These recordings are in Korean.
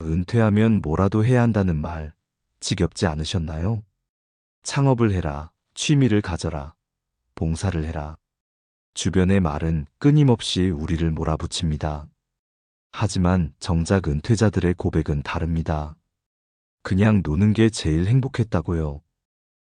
은퇴하면 뭐라도 해야 한다는 말 지겹지 않으셨나요? 창업을 해라, 취미를 가져라, 봉사를 해라. 주변의 말은 끊임없이 우리를 몰아붙입니다. 하지만 정작 은퇴자들의 고백은 다릅니다. 그냥 노는 게 제일 행복했다고요.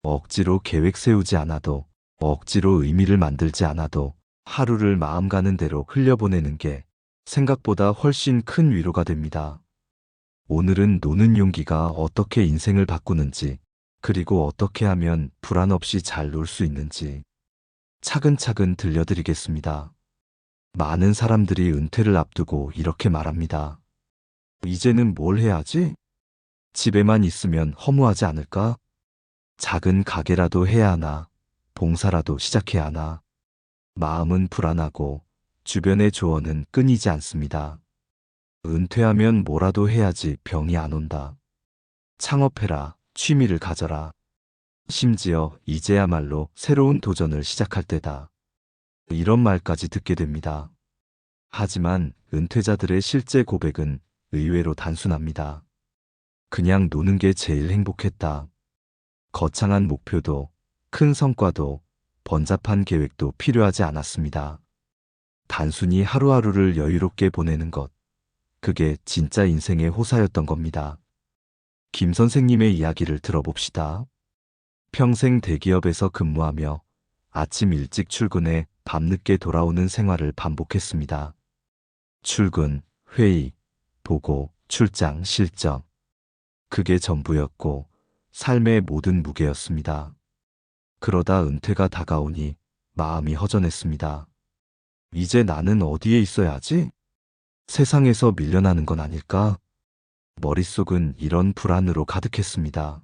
억지로 계획 세우지 않아도, 억지로 의미를 만들지 않아도 하루를 마음 가는 대로 흘려보내는 게 생각보다 훨씬 큰 위로가 됩니다. 오늘은 노는 용기가 어떻게 인생을 바꾸는지, 그리고 어떻게 하면 불안 없이 잘 놀 수 있는지 차근차근 들려드리겠습니다. 많은 사람들이 은퇴를 앞두고 이렇게 말합니다. 이제는 뭘 해야지? 집에만 있으면 허무하지 않을까? 작은 가게라도 해야 하나? 봉사라도 시작해야 하나? 마음은 불안하고 주변의 조언은 끊이지 않습니다. 은퇴하면 뭐라도 해야지 병이 안 온다. 창업해라, 취미를 가져라. 심지어 이제야말로 새로운 도전을 시작할 때다. 이런 말까지 듣게 됩니다. 하지만 은퇴자들의 실제 고백은 의외로 단순합니다. 그냥 노는 게 제일 행복했다. 거창한 목표도, 큰 성과도, 번잡한 계획도 필요하지 않았습니다. 단순히 하루하루를 여유롭게 보내는 것, 그게 진짜 인생의 호사였던 겁니다. 김 선생님의 이야기를 들어봅시다. 평생 대기업에서 근무하며 아침 일찍 출근해 밤늦게 돌아오는 생활을 반복했습니다. 출근, 회의, 보고, 출장, 실적. 그게 전부였고 삶의 모든 무게였습니다. 그러다 은퇴가 다가오니 마음이 허전했습니다. 이제 나는 어디에 있어야 하지? 세상에서 밀려나는 건 아닐까? 머릿속은 이런 불안으로 가득했습니다.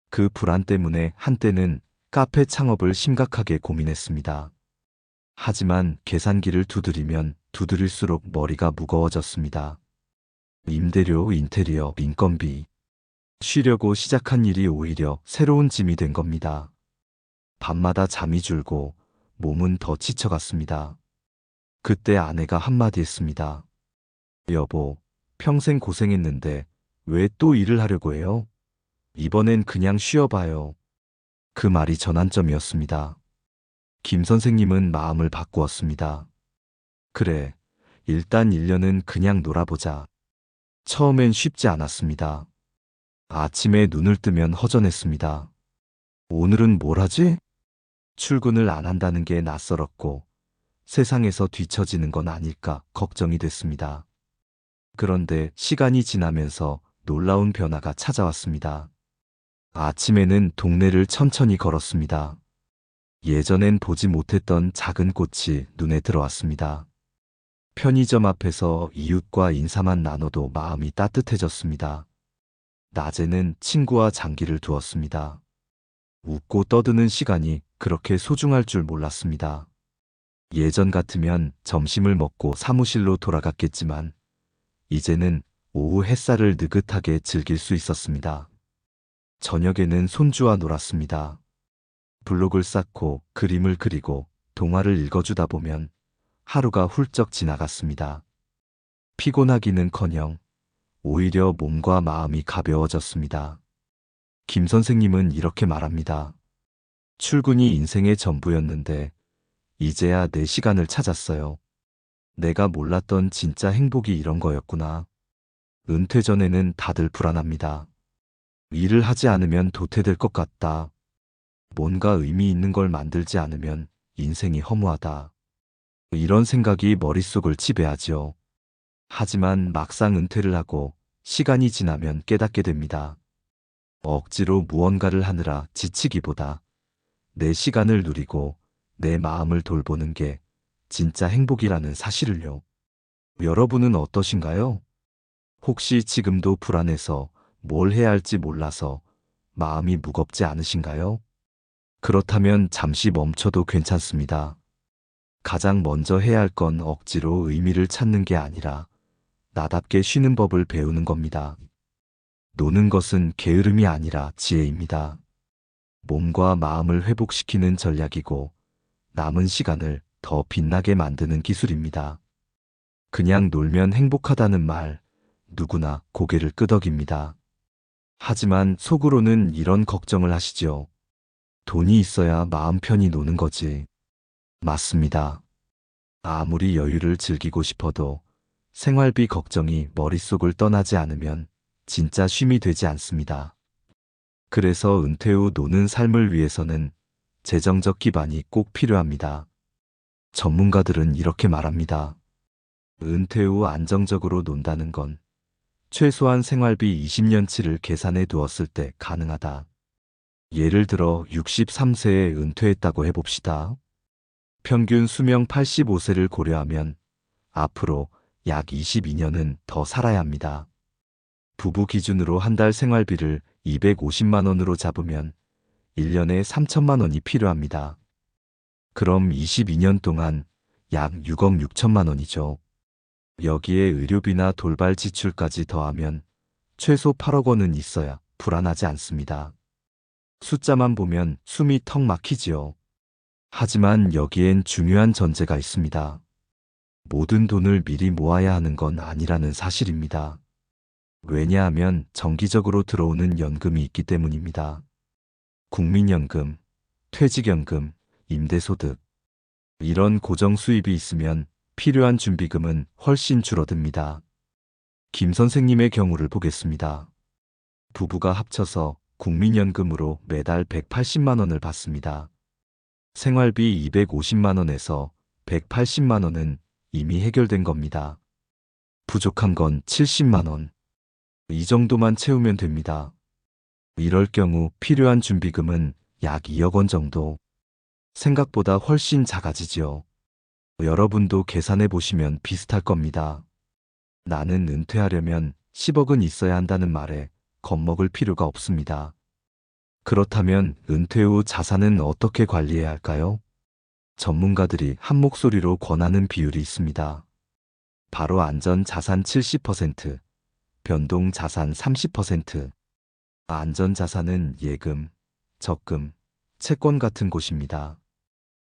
그 불안 때문에 한때는 카페 창업을 심각하게 고민했습니다. 하지만 계산기를 두드리면 두드릴수록 머리가 무거워졌습니다. 임대료, 인테리어, 인건비. 쉬려고 시작한 일이 오히려 새로운 짐이 된 겁니다. 밤마다 잠이 줄고 몸은 더 지쳐갔습니다. 그때 아내가 한마디 했습니다. 여보, 평생 고생했는데 왜 또 일을 하려고 해요? 이번엔 그냥 쉬어봐요. 그 말이 전환점이었습니다. 김 선생님은 마음을 바꾸었습니다. 그래, 일단 1년은 그냥 놀아보자. 처음엔 쉽지 않았습니다. 아침에 눈을 뜨면 허전했습니다. 오늘은 뭘 하지? 출근을 안 한다는 게 낯설었고 세상에서 뒤처지는 건 아닐까 걱정이 됐습니다. 그런데 시간이 지나면서 놀라운 변화가 찾아왔습니다. 아침에는 동네를 천천히 걸었습니다. 예전엔 보지 못했던 작은 꽃이 눈에 들어왔습니다. 편의점 앞에서 이웃과 인사만 나눠도 마음이 따뜻해졌습니다. 낮에는 친구와 장기를 두었습니다. 웃고 떠드는 시간이 그렇게 소중할 줄 몰랐습니다. 예전 같으면 점심을 먹고 사무실로 돌아갔겠지만 이제는 오후 햇살을 느긋하게 즐길 수 있었습니다. 저녁에는 손주와 놀았습니다. 블록을 쌓고 그림을 그리고 동화를 읽어주다 보면 하루가 훌쩍 지나갔습니다. 피곤하기는커녕 오히려 몸과 마음이 가벼워졌습니다. 김 선생님은 이렇게 말합니다. 출근이 인생의 전부였는데 이제야 내 시간을 찾았어요. 내가 몰랐던 진짜 행복이 이런 거였구나. 은퇴 전에는 다들 불안합니다. 일을 하지 않으면 도태될 것 같다. 뭔가 의미 있는 걸 만들지 않으면 인생이 허무하다. 이런 생각이 머릿속을 지배하지요. 하지만 막상 은퇴를 하고 시간이 지나면 깨닫게 됩니다. 억지로 무언가를 하느라 지치기보다 내 시간을 누리고 내 마음을 돌보는 게 진짜 행복이라는 사실을요. 여러분은 어떠신가요? 혹시 지금도 불안해서 뭘 해야 할지 몰라서 마음이 무겁지 않으신가요? 그렇다면 잠시 멈춰도 괜찮습니다. 가장 먼저 해야 할 건 억지로 의미를 찾는 게 아니라 나답게 쉬는 법을 배우는 겁니다. 노는 것은 게으름이 아니라 지혜입니다. 몸과 마음을 회복시키는 전략이고 남은 시간을 더 빛나게 만드는 기술입니다. 그냥 놀면 행복하다는 말 누구나 고개를 끄덕입니다. 하지만 속으로는 이런 걱정을 하시죠. 돈이 있어야 마음 편히 노는 거지. 맞습니다. 아무리 여유를 즐기고 싶어도 생활비 걱정이 머릿속을 떠나지 않으면 진짜 쉼이 되지 않습니다. 그래서 은퇴 후 노는 삶을 위해서는 재정적 기반이 꼭 필요합니다. 전문가들은 이렇게 말합니다. 은퇴 후 안정적으로 논다는 건 최소한 생활비 20년치를 계산해 두었을 때 가능하다. 예를 들어 63세에 은퇴했다고 해봅시다. 평균 수명 85세를 고려하면 앞으로 약 22년은 더 살아야 합니다. 부부 기준으로 한 달 생활비를 250만 원으로 잡으면 1년에 3천만 원이 필요합니다. 그럼 22년 동안 약 6억 6천만 원이죠. 여기에 의료비나 돌발 지출까지 더하면 최소 8억 원은 있어야 불안하지 않습니다. 숫자만 보면 숨이 턱 막히지요. 하지만 여기엔 중요한 전제가 있습니다. 모든 돈을 미리 모아야 하는 건 아니라는 사실입니다. 왜냐하면 정기적으로 들어오는 연금이 있기 때문입니다. 국민연금, 퇴직연금, 임대소득. 이런 고정 수입이 있으면 필요한 준비금은 훨씬 줄어듭니다. 김 선생님의 경우를 보겠습니다. 부부가 합쳐서 국민연금으로 매달 180만 원을 받습니다. 생활비 250만 원에서 180만 원은 이미 해결된 겁니다. 부족한 건 70만 원. 이 정도만 채우면 됩니다. 이럴 경우 필요한 준비금은 약 2억 원 정도. 생각보다 훨씬 작아지지요. 여러분도 계산해 보시면 비슷할 겁니다. 나는 은퇴하려면 10억은 있어야 한다는 말에 겁먹을 필요가 없습니다. 그렇다면 은퇴 후 자산은 어떻게 관리해야 할까요? 전문가들이 한 목소리로 권하는 비율이 있습니다. 바로 안전 자산 70%, 변동 자산 30%. 안전 자산은 예금, 적금, 채권 같은 곳입니다.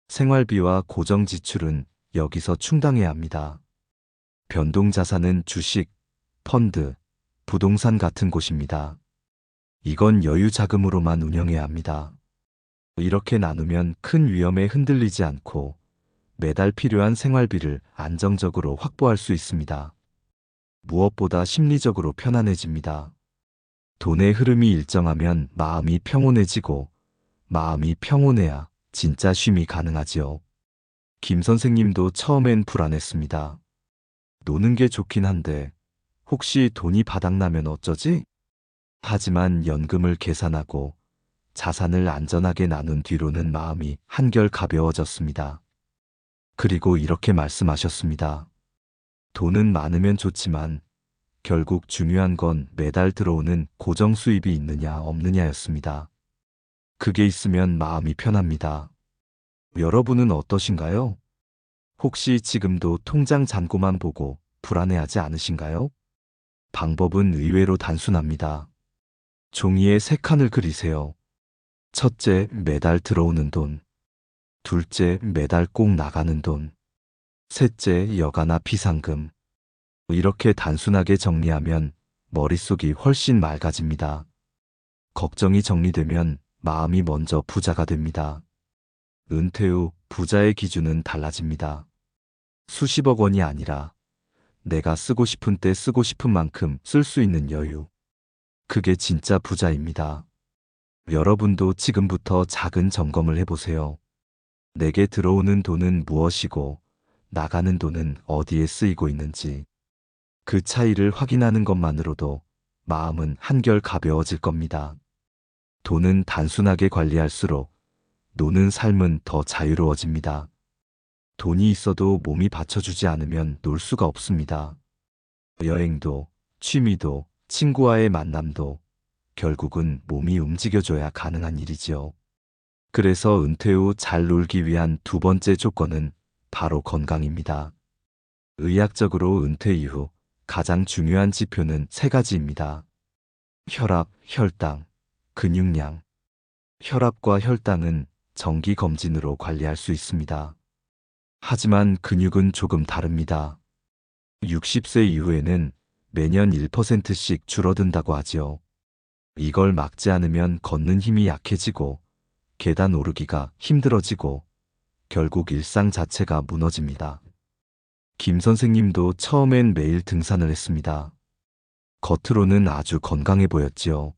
생활비와 고정 지출은 여기서 충당해야 합니다. 변동 자산은 주식, 펀드, 부동산 같은 곳입니다. 이건 여유 자금으로만 운영해야 합니다. 이렇게 나누면 큰 위험에 흔들리지 않고 매달 필요한 생활비를 안정적으로 확보할 수 있습니다. 무엇보다 심리적으로 편안해집니다. 돈의 흐름이 일정하면 마음이 평온해지고 마음이 평온해야 진짜 쉼이 가능하지요. 김 선생님도 처음엔 불안했습니다. 노는 게 좋긴 한데 혹시 돈이 바닥나면 어쩌지? 하지만 연금을 계산하고 자산을 안전하게 나눈 뒤로는 마음이 한결 가벼워졌습니다. 그리고 이렇게 말씀하셨습니다. 돈은 많으면 좋지만 결국 중요한 건 매달 들어오는 고정 수입이 있느냐 없느냐였습니다. 그게 있으면 마음이 편합니다. 여러분은 어떠신가요? 혹시 지금도 통장 잔고만 보고 불안해하지 않으신가요? 방법은 의외로 단순합니다. 종이에 3칸을 그리세요. 첫째, 매달 들어오는 돈. 둘째, 매달 꼭 나가는 돈. 셋째, 여가나 비상금. 이렇게 단순하게 정리하면 머릿속이 훨씬 맑아집니다. 걱정이 정리되면 마음이 먼저 부자가 됩니다. 은퇴 후 부자의 기준은 달라집니다. 수십억 원이 아니라 내가 쓰고 싶은 때 쓰고 싶은 만큼 쓸 수 있는 여유. 그게 진짜 부자입니다. 여러분도 지금부터 작은 점검을 해보세요. 내게 들어오는 돈은 무엇이고 나가는 돈은 어디에 쓰이고 있는지. 그 차이를 확인하는 것만으로도 마음은 한결 가벼워질 겁니다. 돈은 단순하게 관리할수록 노는 삶은 더 자유로워집니다. 돈이 있어도 몸이 받쳐주지 않으면 놀 수가 없습니다. 여행도, 취미도, 친구와의 만남도 결국은 몸이 움직여줘야 가능한 일이지요. 그래서 은퇴 후 잘 놀기 위한 두 번째 조건은 바로 건강입니다. 의학적으로 은퇴 이후 가장 중요한 지표는 3가지입니다. 혈압, 혈당, 근육량. 혈압과 혈당은 정기 검진으로 관리할 수 있습니다. 하지만 근육은 조금 다릅니다. 60세 이후에는 매년 1%씩 줄어든다고 하지요. 이걸 막지 않으면 걷는 힘이 약해지고 계단 오르기가 힘들어지고 결국 일상 자체가 무너집니다. 김 선생님도 처음엔 매일 등산을 했습니다. 겉으로는 아주 건강해 보였지요.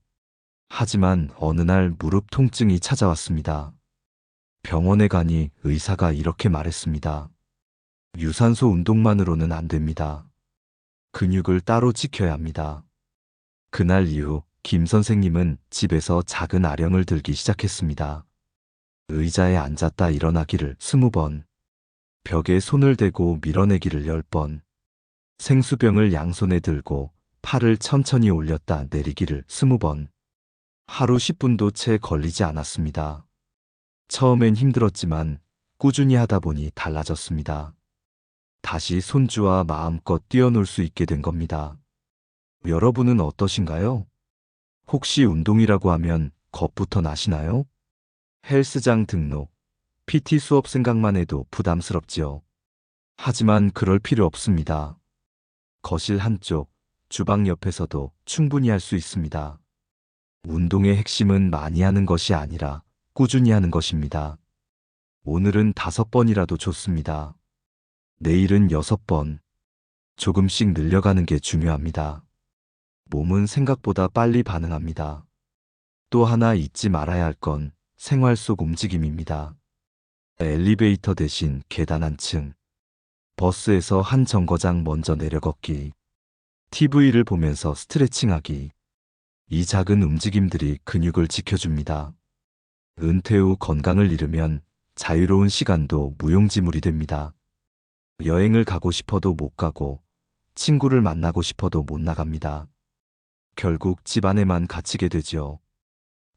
하지만 어느 날 무릎 통증이 찾아왔습니다. 병원에 가니 의사가 이렇게 말했습니다. 유산소 운동만으로는 안 됩니다. 근육을 따로 지켜야 합니다. 그날 이후 김 선생님은 집에서 작은 아령을 들기 시작했습니다. 의자에 앉았다 일어나기를 20번, 벽에 손을 대고 밀어내기를 10번, 생수병을 양손에 들고 팔을 천천히 올렸다 내리기를 20번. 하루 10분도 채 걸리지 않았습니다. 처음엔 힘들었지만 꾸준히 하다 보니 달라졌습니다. 다시 손주와 마음껏 뛰어놀 수 있게 된 겁니다. 여러분은 어떠신가요? 혹시 운동이라고 하면 겁부터 나시나요? 헬스장 등록, PT 수업 생각만 해도 부담스럽지요. 하지만 그럴 필요 없습니다. 거실 한쪽, 주방 옆에서도 충분히 할 수 있습니다. 운동의 핵심은 많이 하는 것이 아니라 꾸준히 하는 것입니다. 오늘은 5번이라도 좋습니다. 내일은 6번. 조금씩 늘려가는 게 중요합니다. 몸은 생각보다 빨리 반응합니다. 또 하나 잊지 말아야 할 건 생활 속 움직임입니다. 엘리베이터 대신 계단 한 층, 버스에서 한 정거장 먼저 내려 걷기, TV를 보면서 스트레칭하기. 이 작은 움직임들이 근육을 지켜줍니다. 은퇴 후 건강을 잃으면 자유로운 시간도 무용지물이 됩니다. 여행을 가고 싶어도 못 가고 친구를 만나고 싶어도 못 나갑니다. 결국 집 안에만 갇히게 되지요.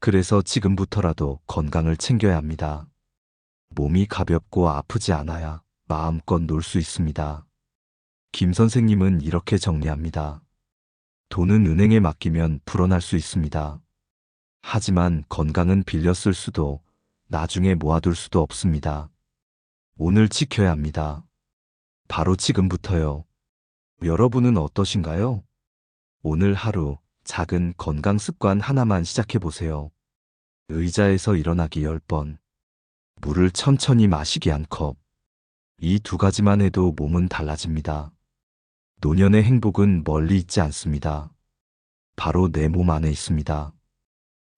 그래서 지금부터라도 건강을 챙겨야 합니다. 몸이 가볍고 아프지 않아야 마음껏 놀 수 있습니다. 김 선생님은 이렇게 정리합니다. 돈은 은행에 맡기면 불어날 수 있습니다. 하지만 건강은 빌려 쓸 수도 나중에 모아둘 수도 없습니다. 오늘 지켜야 합니다. 바로 지금부터요. 여러분은 어떠신가요? 오늘 하루 작은 건강 습관 하나만 시작해 보세요. 의자에서 일어나기 10번, 물을 천천히 마시기 1컵. 이 2가지만 해도 몸은 달라집니다. 노년의 행복은 멀리 있지 않습니다. 바로 내 몸 안에 있습니다.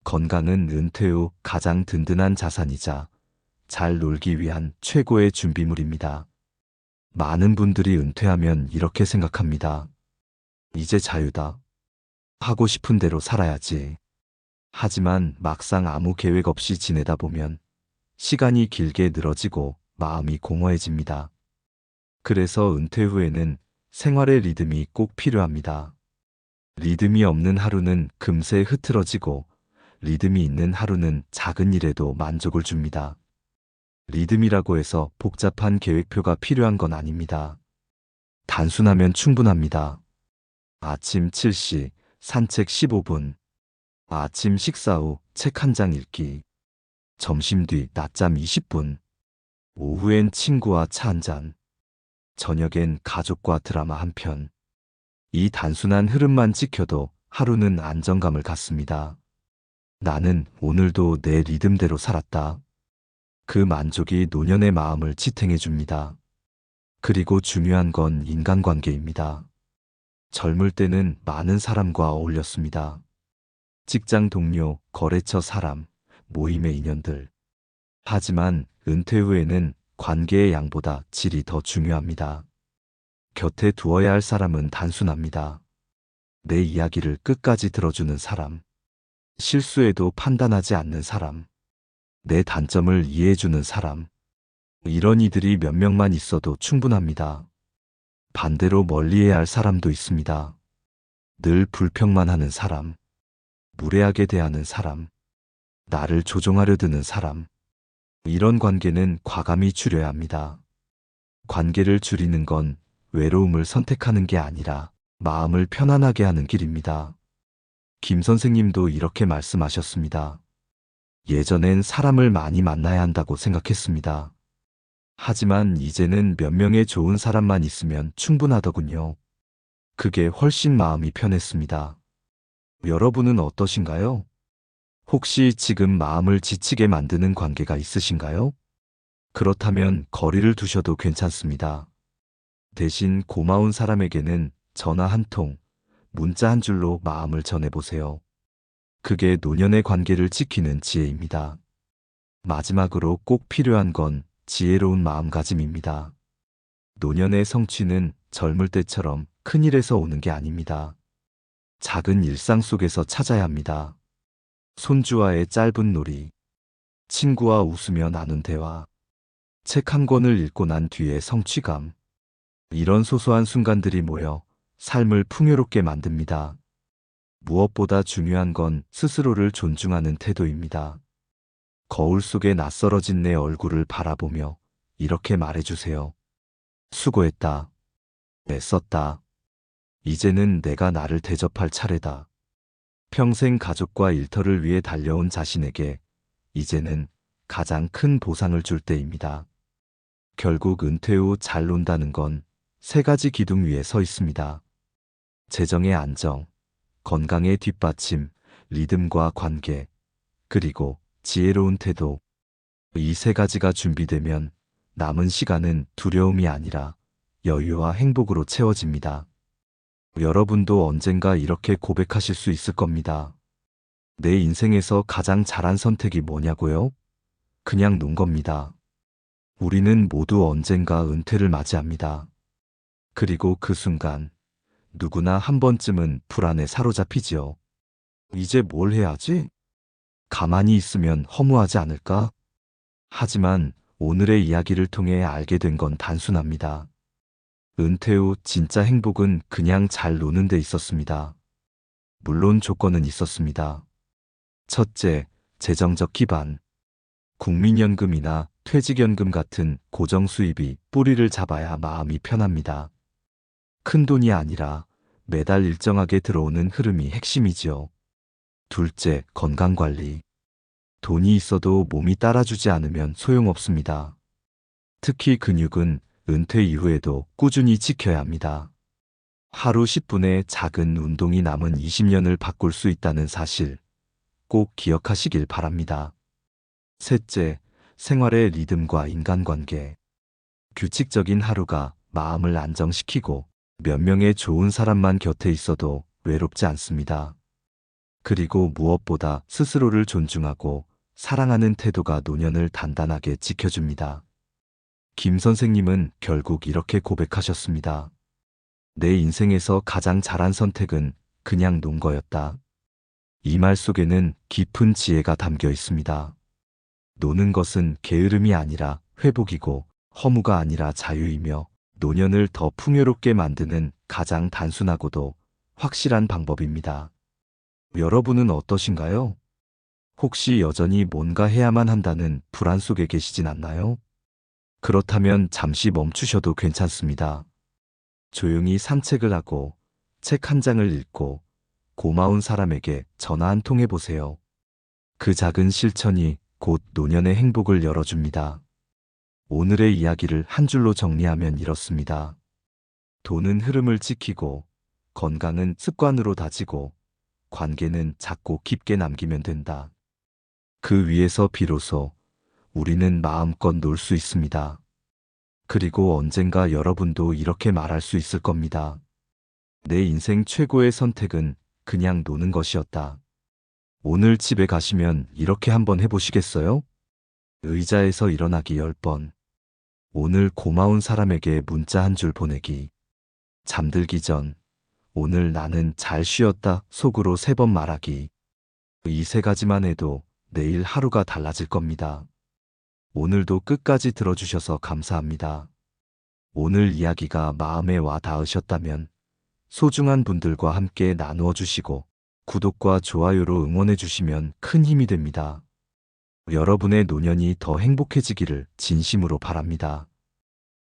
건강은 은퇴 후 가장 든든한 자산이자 잘 놀기 위한 최고의 준비물입니다. 많은 분들이 은퇴하면 이렇게 생각합니다. 이제 자유다. 하고 싶은 대로 살아야지. 하지만 막상 아무 계획 없이 지내다 보면 시간이 길게 늘어지고 마음이 공허해집니다. 그래서 은퇴 후에는 생활의 리듬이 꼭 필요합니다. 리듬이 없는 하루는 금세 흐트러지고 리듬이 있는 하루는 작은 일에도 만족을 줍니다. 리듬이라고 해서 복잡한 계획표가 필요한 건 아닙니다. 단순하면 충분합니다. 아침 7시 산책 15분, 아침 식사 후 책 한 장 읽기, 점심 뒤 낮잠 20분, 오후엔 친구와 차 한 잔, 저녁엔 가족과 드라마 한 편. 이 단순한 흐름만 지켜도 하루는 안정감을 갖습니다. 나는 오늘도 내 리듬대로 살았다. 그 만족이 노년의 마음을 지탱해 줍니다. 그리고 중요한 건 인간관계입니다. 젊을 때는 많은 사람과 어울렸습니다. 직장 동료, 거래처 사람, 모임의 인연들. 하지만 은퇴 후에는 관계의 양보다 질이 더 중요합니다. 곁에 두어야 할 사람은 단순합니다. 내 이야기를 끝까지 들어주는 사람, 실수해도 판단하지 않는 사람, 내 단점을 이해해주는 사람. 이런 이들이 몇 명만 있어도 충분합니다. 반대로 멀리해야 할 사람도 있습니다. 늘 불평만 하는 사람, 무례하게 대하는 사람, 나를 조종하려 드는 사람. 이런 관계는 과감히 줄여야 합니다. 관계를 줄이는 건 외로움을 선택하는 게 아니라 마음을 편안하게 하는 길입니다. 김 선생님도 이렇게 말씀하셨습니다. 예전엔 사람을 많이 만나야 한다고 생각했습니다. 하지만 이제는 몇 명의 좋은 사람만 있으면 충분하더군요. 그게 훨씬 마음이 편했습니다. 여러분은 어떠신가요? 혹시 지금 마음을 지치게 만드는 관계가 있으신가요? 그렇다면 거리를 두셔도 괜찮습니다. 대신 고마운 사람에게는 전화 한 통, 문자 한 줄로 마음을 전해보세요. 그게 노년의 관계를 지키는 지혜입니다. 마지막으로 꼭 필요한 건 지혜로운 마음가짐입니다. 노년의 성취는 젊을 때처럼 큰 일에서 오는 게 아닙니다. 작은 일상 속에서 찾아야 합니다. 손주와의 짧은 놀이, 친구와 웃으며 나눈 대화, 책 한 권을 읽고 난 뒤의 성취감. 이런 소소한 순간들이 모여 삶을 풍요롭게 만듭니다. 무엇보다 중요한 건 스스로를 존중하는 태도입니다. 거울 속에 낯설어진 내 얼굴을 바라보며 이렇게 말해주세요. 수고했다. 애썼다. 이제는 내가 나를 대접할 차례다. 평생 가족과 일터를 위해 달려온 자신에게 이제는 가장 큰 보상을 줄 때입니다. 결국 은퇴 후 잘 논다는 건 세 가지 기둥 위에 서 있습니다. 재정의 안정, 건강의 뒷받침, 리듬과 관계, 그리고 지혜로운 태도. 이 세 가지가 준비되면 남은 시간은 두려움이 아니라 여유와 행복으로 채워집니다. 여러분도 언젠가 이렇게 고백하실 수 있을 겁니다. 내 인생에서 가장 잘한 선택이 뭐냐고요? 그냥 논 겁니다. 우리는 모두 언젠가 은퇴를 맞이합니다. 그리고 그 순간 누구나 한 번쯤은 불안에 사로잡히지요. 이제 뭘 해야지? 가만히 있으면 허무하지 않을까? 하지만 오늘의 이야기를 통해 알게 된 건 단순합니다. 은퇴 후 진짜 행복은 그냥 잘 노는 데 있었습니다. 물론 조건은 있었습니다. 첫째, 재정적 기반. 국민연금이나 퇴직연금 같은 고정 수입이 뿌리를 잡아야 마음이 편합니다. 큰 돈이 아니라 매달 일정하게 들어오는 흐름이 핵심이지요. 둘째, 건강관리. 돈이 있어도 몸이 따라주지 않으면 소용없습니다. 특히 근육은 은퇴 이후에도 꾸준히 지켜야 합니다. 하루 10분의 작은 운동이 남은 20년을 바꿀 수 있다는 사실 꼭 기억하시길 바랍니다. 셋째, 생활의 리듬과 인간관계. 규칙적인 하루가 마음을 안정시키고 몇 명의 좋은 사람만 곁에 있어도 외롭지 않습니다. 그리고 무엇보다 스스로를 존중하고 사랑하는 태도가 노년을 단단하게 지켜줍니다. 김 선생님은 결국 이렇게 고백하셨습니다. 내 인생에서 가장 잘한 선택은 그냥 논 거였다. 이 말 속에는 깊은 지혜가 담겨 있습니다. 노는 것은 게으름이 아니라 회복이고 허무가 아니라 자유이며 노년을 더 풍요롭게 만드는 가장 단순하고도 확실한 방법입니다. 여러분은 어떠신가요? 혹시 여전히 뭔가 해야만 한다는 불안 속에 계시진 않나요? 그렇다면 잠시 멈추셔도 괜찮습니다. 조용히 산책을 하고 책 한 장을 읽고 고마운 사람에게 전화 한 통 해보세요. 그 작은 실천이 곧 노년의 행복을 열어줍니다. 오늘의 이야기를 한 줄로 정리하면 이렇습니다. 돈은 흐름을 지키고, 건강은 습관으로 다지고, 관계는 작고 깊게 남기면 된다. 그 위에서 비로소 우리는 마음껏 놀 수 있습니다. 그리고 언젠가 여러분도 이렇게 말할 수 있을 겁니다. 내 인생 최고의 선택은 그냥 노는 것이었다. 오늘 집에 가시면 이렇게 한번 해보시겠어요? 의자에서 일어나기 10번. 오늘 고마운 사람에게 문자 한 줄 보내기. 잠들기 전, 오늘 나는 잘 쉬었다 속으로 3번 말하기. 이 3가지만 해도 내일 하루가 달라질 겁니다. 오늘도 끝까지 들어주셔서 감사합니다. 오늘 이야기가 마음에 와 닿으셨다면 소중한 분들과 함께 나누어 주시고 구독과 좋아요로 응원해 주시면 큰 힘이 됩니다. 여러분의 노년이 더 행복해지기를 진심으로 바랍니다.